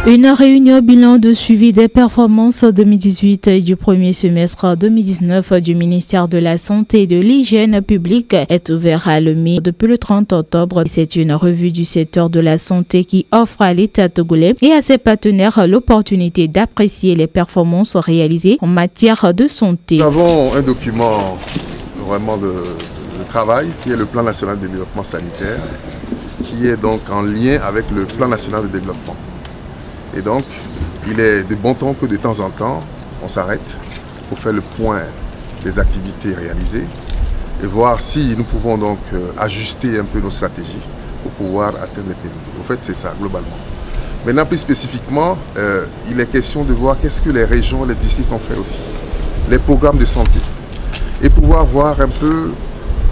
Une réunion bilan de suivi des performances 2018 et du premier semestre 2019 du ministère de la Santé et de l'Hygiène publique est ouverte à l'OMI depuis le 30 octobre. C'est une revue du secteur de la santé qui offre à l'État togolais et à ses partenaires l'opportunité d'apprécier les performances réalisées en matière de santé. Nous avons un document vraiment de travail qui est le plan national de développement sanitaire, qui est donc en lien avec le plan national de développement. Et donc, il est de bon ton que de temps en temps, on s'arrête pour faire le point des activités réalisées et voir si nous pouvons donc ajuster un peu nos stratégies pour pouvoir atteindre les PNB. En fait, c'est ça, globalement. Maintenant, plus spécifiquement, il est question de voir qu'est-ce que les régions, les districts ont fait aussi. Les programmes de santé. Et pouvoir voir un peu,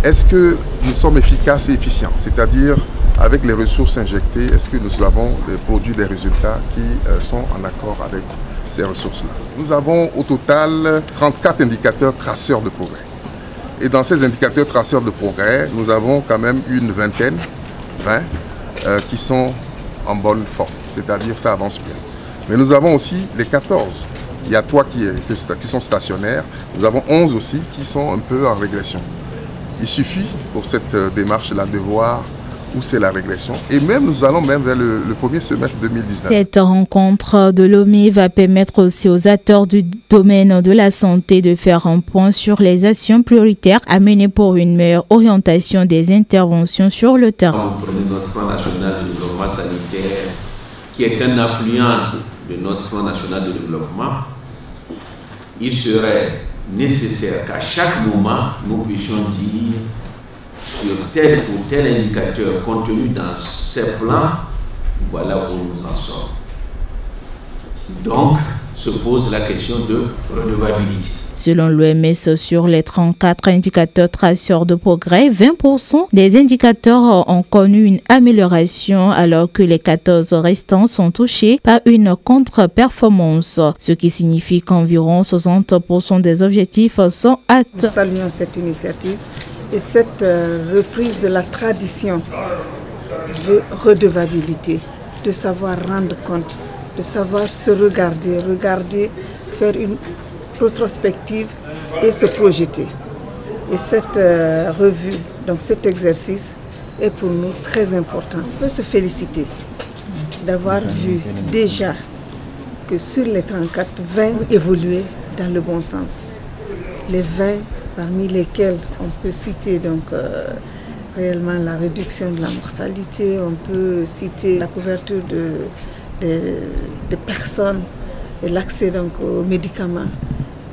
est-ce que nous sommes efficaces et efficients? C'est-à-dire, avec les ressources injectées, est-ce que nous avons produit des résultats qui sont en accord avec ces ressources-là? Nous avons au total 34 indicateurs traceurs de progrès. Et dans ces indicateurs traceurs de progrès, nous avons quand même une vingtaine, 20, qui sont en bonne forme. C'est-à-dire ça avance bien. Mais nous avons aussi les 14. Il y a 3 qui sont stationnaires. Nous avons 11 aussi qui sont un peu en régression. Il suffit pour cette démarche-là de voir où c'est la régression. Et même, nous allons même vers le premier semestre 2019. Cette rencontre de l'OMI va permettre aussi aux acteurs du domaine de la santé de faire un point sur les actions prioritaires à mener pour une meilleure orientation des interventions sur le terrain. Vous prenez notre plan national de développement sanitaire, qui est un affluent de notre plan national de développement. Il serait nécessaire qu'à chaque moment, nous puissions dire sur tel ou tel indicateur contenu dans ces plans, voilà où nous en sommes. Donc, se pose la question de redevabilité. Selon l'OMS, sur les 34 indicateurs traceurs de progrès, 20% des indicateurs ont connu une amélioration alors que les 14 restants sont touchés par une contre-performance, ce qui signifie qu'environ 60% des objectifs sont atteints. Nous saluons cette initiative et cette reprise de la tradition de redevabilité, de savoir rendre compte, de savoir se regarder, faire une rétrospective et se projeter. Et cette revue, donc cet exercice est pour nous très important. On peut se féliciter d'avoir vu déjà que sur les 34, 20 évoluaient dans le bon sens. Les 20 parmi lesquels on peut citer donc réellement la réduction de la mortalité, on peut citer la couverture de personnes et l'accès donc aux médicaments.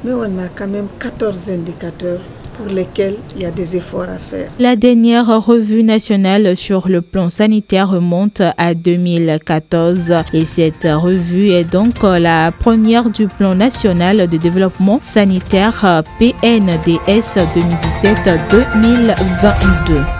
Mais on a quand même 14 indicateurs pour lesquels il y a des efforts à faire. La dernière revue nationale sur le plan sanitaire remonte à 2014 et cette revue est donc la première du plan national de développement sanitaire PNDS 2017-2022.